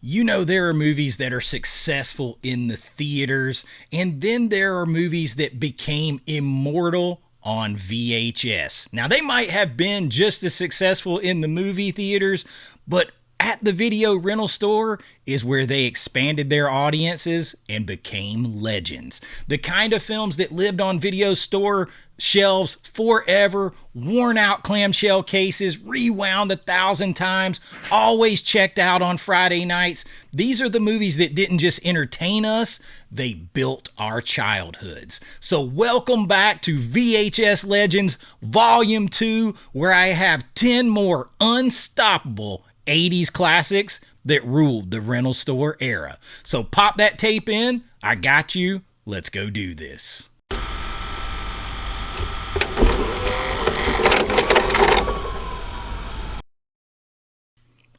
You know, there are movies that are successful in the theaters, and then there are movies that became immortal on VHS. Now, they might have been just as successful in the movie theaters, but at the video rental store is where they expanded their audiences and became legends. The kind of films that lived on video store shelves forever, worn out clamshell cases, rewound 1,000 times, always checked out on Friday nights. These are the movies that didn't just entertain us, they built our childhoods. So welcome back to VHS Legends Volume 2, where I have 10 more unstoppable 80s classics that ruled the rental store era. So pop that tape in, I got you, let's go do this.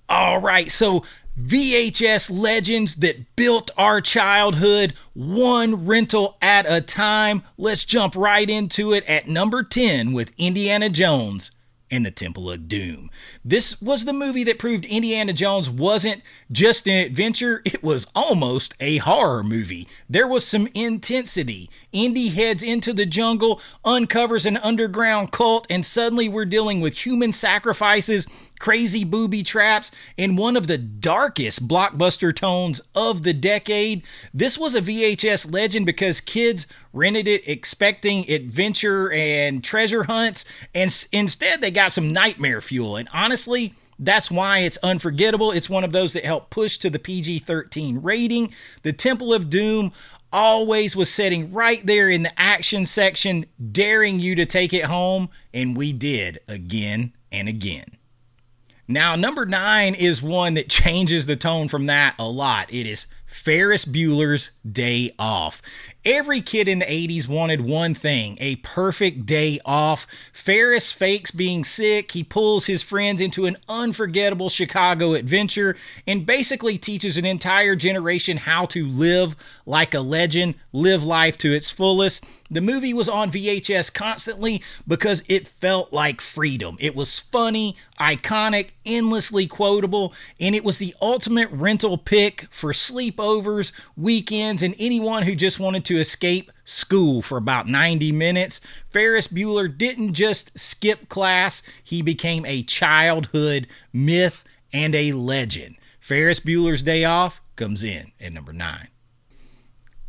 All right, so VHS legends that built our childhood, one rental at a time. Let's jump right into it at number 10 with Indiana Jones and the Temple of Doom. This was the movie that proved Indiana Jones wasn't just an adventure, it was almost a horror movie. There was some intensity. Indy heads into the jungle, uncovers an underground cult, and suddenly we're dealing with human sacrifices, crazy booby traps, and one of the darkest blockbuster tones of the decade. This was a VHS legend because kids rented it expecting adventure and treasure hunts, and instead they got some nightmare fuel. And honestly, that's why it's unforgettable. It's one of those that helped push to the PG-13 rating. The Temple of Doom always was sitting right there in the action section, daring you to take it home, and we did again and again. Now, number 9 is one that changes the tone from that a lot. It is Ferris Bueller's Day Off. Every kid in the 80s wanted one thing, a perfect day off. Ferris fakes being sick. He pulls his friends into an unforgettable Chicago adventure and basically teaches an entire generation how to live like a legend, live life to its fullest. The movie was on VHS constantly because it felt like freedom. It was funny, iconic, endlessly quotable, and it was the ultimate rental pick for sleepovers, weekends, and anyone who just wanted to escape school for about 90 minutes. Ferris Bueller didn't just skip class, he became a childhood myth and a legend. Ferris Bueller's Day Off comes in at number 9.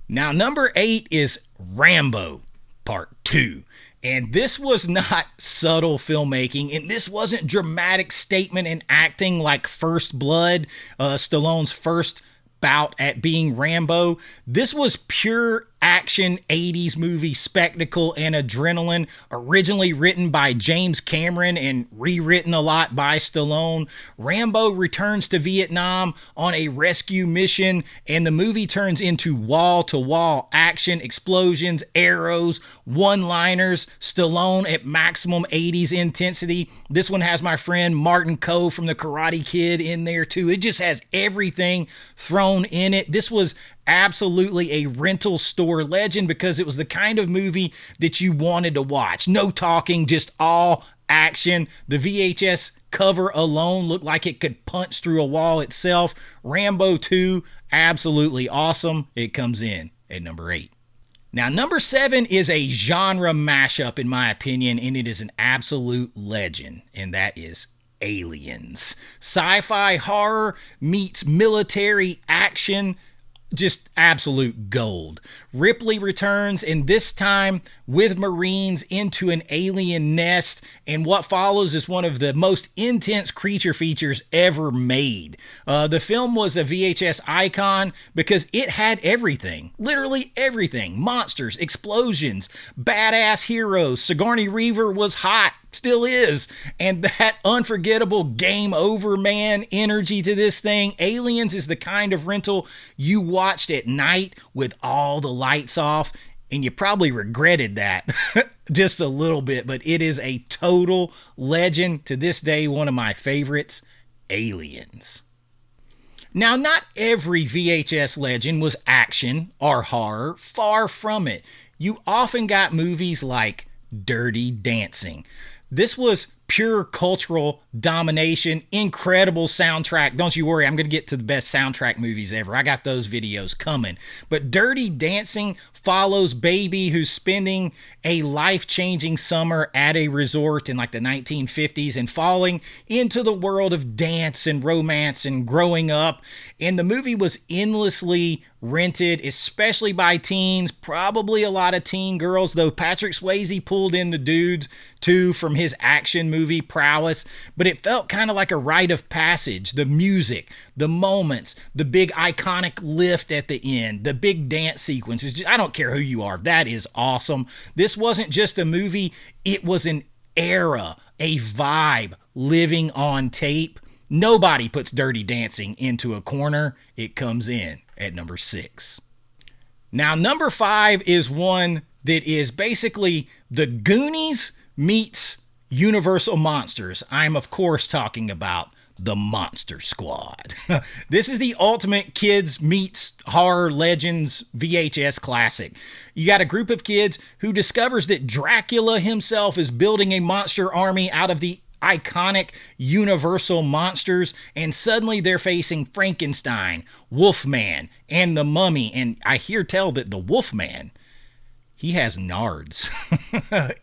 Now, number 8 is Rambo Part 2. And this was not subtle filmmaking, and this wasn't dramatic statement and acting like First Blood, Stallone's first bout at being Rambo. This was pure action 80s movie spectacle and adrenaline, originally written by James Cameron and rewritten a lot by Stallone. Rambo returns to Vietnam on a rescue mission, and the movie turns into wall-to-wall action, explosions, arrows, one-liners, Stallone at maximum 80s intensity. This one has my friend Martin Coe from the Karate Kid in there too. It just has everything thrown in it. This was absolutely a rental store legend because it was the kind of movie that you wanted to watch. No talking, just all action. The VHS cover alone looked like it could punch through a wall itself. Rambo 2, absolutely awesome. It comes in at number 8. Now, number 7 is a genre mashup, in my opinion, and it is an absolute legend, and that is Aliens. Sci-fi horror meets military action, just absolute gold. Ripley returns, and this time with Marines into an alien nest, and what follows is one of the most intense creature features ever made. The film was a VHS icon because it had everything, literally everything. Monsters, explosions, badass heroes. Sigourney Weaver was hot, still is, and that unforgettable game over man energy to this thing. Aliens is the kind of rental you watched at night with all the lights off, and you probably regretted that just a little bit, but it is a total legend to this day, one of my favorites, Aliens. Now, not every VHS legend was action or horror, far from it. You often got movies like Dirty Dancing. This was pure cultural domination, incredible soundtrack. Don't you worry, I'm going to get to the best soundtrack movies ever. I got those videos coming. But Dirty Dancing follows Baby, who's spending a life-changing summer at a resort in like the 1950s and falling into the world of dance and romance and growing up. And the movie was endlessly rented, especially by teens, probably a lot of teen girls, though Patrick Swayze pulled in the dudes too from his action movie prowess. But it felt kind of like a rite of passage. The music, the moments, the big iconic lift at the end, the big dance sequences. I don't care who you are, that is awesome. This wasn't just a movie, it was an era, a vibe living on tape. Nobody puts Dirty Dancing into a corner. It comes in at number 6. Now, number 5 is one that is basically the Goonies meets Universal Monsters. I'm, of course, talking about the Monster Squad. This is the ultimate kids meets horror legends VHS classic. You got a group of kids who discovers that Dracula himself is building a monster army out of the iconic Universal monsters, and suddenly they're facing Frankenstein, Wolfman, and the Mummy. And I hear tell that the Wolfman, he has nards.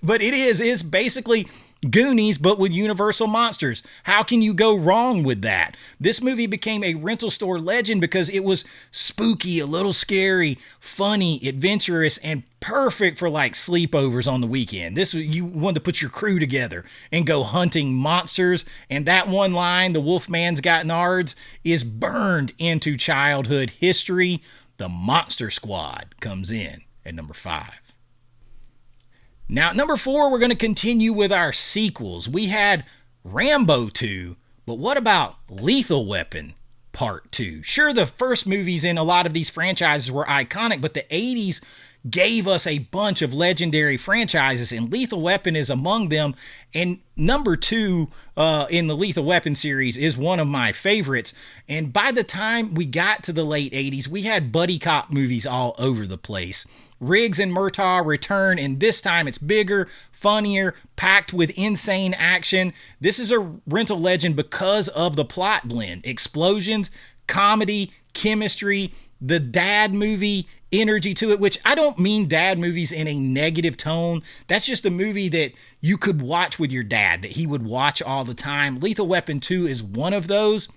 But it's basically Goonies, but with Universal monsters. How can you go wrong with that? This movie became a rental store legend because it was spooky, a little scary, funny, adventurous, and perfect for like sleepovers on the weekend. You wanted to put your crew together and go hunting monsters. And that one line, the Wolfman's got nards, is burned into childhood history. The Monster Squad comes in at number 5. Now, at number 4, we're going to continue with our sequels. We had Rambo 2, but what about Lethal Weapon Part 2? Sure, the first movies in a lot of these franchises were iconic, but the 80s gave us a bunch of legendary franchises, and Lethal Weapon is among them. And number 2 in the Lethal Weapon series is one of my favorites. And by the time we got to the late 80s, we had buddy cop movies all over the place. Riggs and Murtaugh return, and this time it's bigger, funnier, packed with insane action. This is a rental legend because of the plot blend. Explosions, comedy, chemistry, the dad movie energy to it, which I don't mean dad movies in a negative tone. That's just a movie that you could watch with your dad, that he would watch all the time. Lethal Weapon 2 is one of those.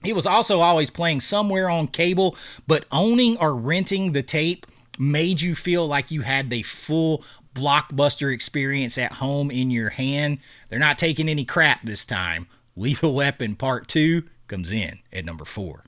It was also always playing somewhere on cable, but owning or renting the tape made you feel like you had the full blockbuster experience at home in your hand. They're not taking any crap this time. Lethal Weapon Part 2 comes in at number 4.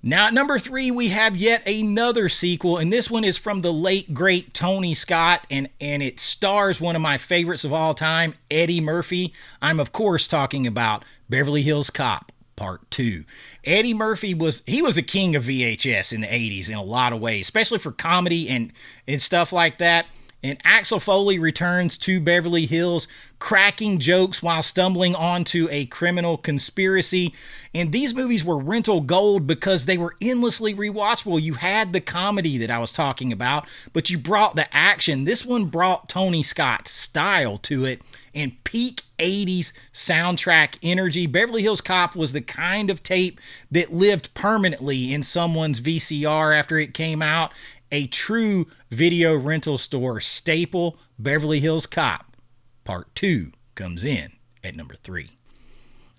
Now at number 3, we have yet another sequel, and this one is from the late, great Tony Scott, and it stars one of my favorites of all time, Eddie Murphy. I'm, of course, talking about Beverly Hills Cop Part 2. Eddie Murphy was a king of VHS in the 80s in a lot of ways, especially for comedy and stuff like that. And Axel Foley returns to Beverly Hills, cracking jokes while stumbling onto a criminal conspiracy. And these movies were rental gold because they were endlessly rewatchable. You had the comedy that I was talking about, but you brought the action. This one brought Tony Scott's style to it and peak 80s soundtrack energy. Beverly Hills Cop was the kind of tape that lived permanently in someone's VCR after it came out. A true video rental store staple. Beverly Hills Cop Part 2 comes in at number 3.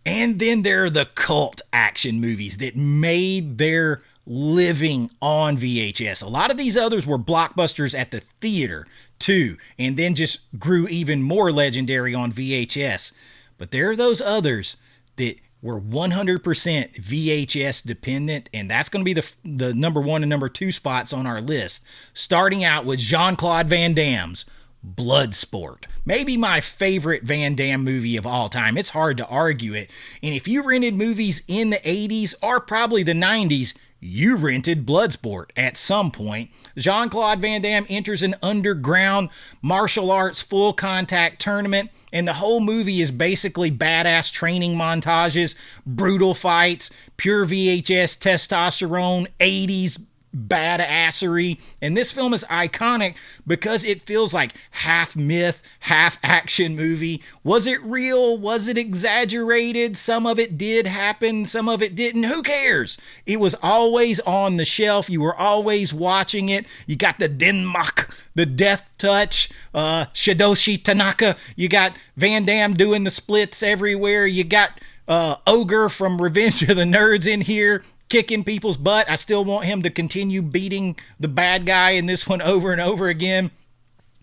And then there are the cult action movies that made their living on VHS. A lot of these others were blockbusters at the theater too, and then just grew even more legendary on VHS. But there are those others that were 100% VHS dependent, and that's going to be the number 1 and number 2 spots on our list. Starting out with Jean-Claude Van Damme's Bloodsport. Maybe my favorite Van Damme movie of all time. It's hard to argue it. And if you rented movies in the 80s or probably the 90s, you rented Bloodsport at some point. Jean-Claude Van Damme enters an underground martial arts full contact tournament, and the whole movie is basically badass training montages, brutal fights, pure VHS testosterone, 80s badassery. And this film is iconic because it feels like half myth, half action movie. Was it real? Was it exaggerated? Some of it did happen, some of it didn't. Who cares? It was always on the shelf. You were always watching it. You got the Denmark, the death touch, Shidoshi Tanaka. You got Van Damme doing the splits everywhere. You got Ogre from Revenge of the Nerds in here kicking people's butt. I still want him to continue beating the bad guy in this one over and over again.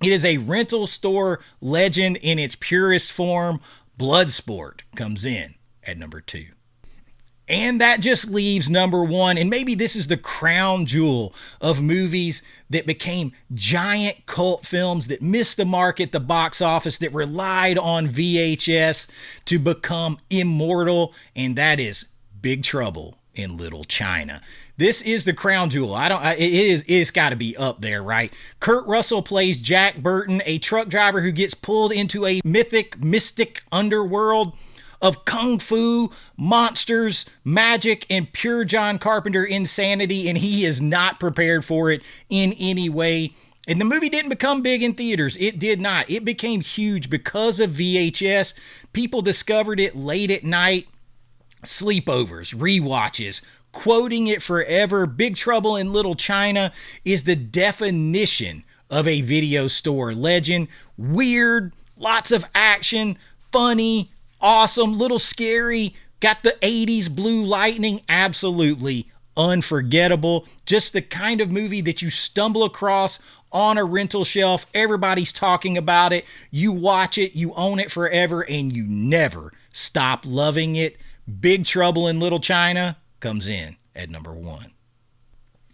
It is a rental store legend in its purest form. Bloodsport comes in at number 2. And that just leaves number 1, and maybe this is the crown jewel of movies that became giant cult films that missed the mark at the box office, that relied on VHS to become immortal, and that is Big Trouble in Little China. This is the crown jewel. It's got to be up there, right? Kurt Russell plays Jack Burton, a truck driver who gets pulled into a mystic underworld of kung fu, monsters, magic, and pure John Carpenter insanity, and he is not prepared for it in any way. And the movie didn't become big in theaters. It did not. It became huge because of VHS. People discovered it late at night, sleepovers, rewatches, quoting it forever. Big Trouble in Little China is the definition of a video store legend. Weird, lots of action, funny, awesome, little scary, got the 80s blue lightning, absolutely unforgettable. Just the kind of movie that you stumble across on a rental shelf. Everybody's talking about it. You watch it, you own it forever, and you never stop loving it. Big Trouble in Little China comes in at number 1.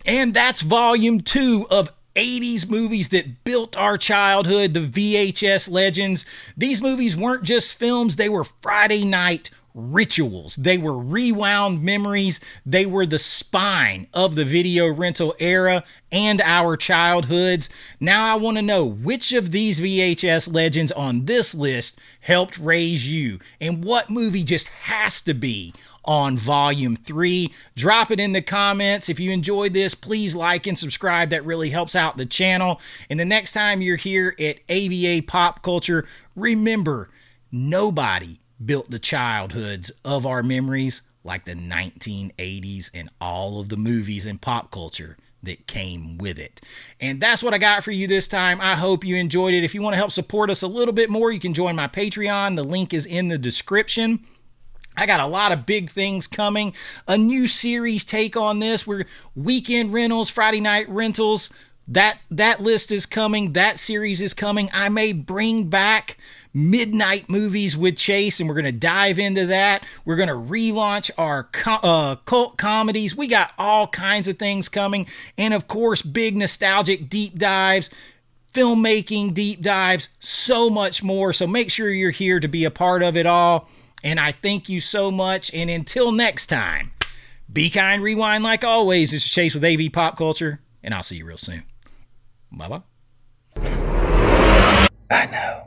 And that's volume 2 of 80s movies that built our childhood, the VHS legends. These movies weren't just films, they were Friday night rituals. They were rewound memories. They were the spine of the video rental era and our childhoods. Now I want to know which of these VHS legends on this list helped raise you, and what movie just has to be on volume 3. Drop it in the comments. If you enjoyed this, please like and subscribe. That really helps out the channel. And the next time you're here at AVA Pop Culture, remember, nobody built the childhoods of our memories like the 1980s and all of the movies and pop culture that came with it. And that's what I got for you this time. I hope you enjoyed it. If you want to help support us a little bit more, you can join my Patreon. The link is in the description. I got a lot of big things coming. A new series take on this. We're weekend rentals, Friday night rentals. That list is coming. That series is coming. I may bring back midnight movies with Chase, and we're going to dive into that. We're going to relaunch our cult comedies. We got all kinds of things coming. And of course, big nostalgic deep dives, filmmaking deep dives, so much more. So make sure you're here to be a part of it all. And I thank you so much. And until next time, be kind, rewind like always. This is Chase with AV Pop Culture, and I'll see you real soon. Bye-bye. I know.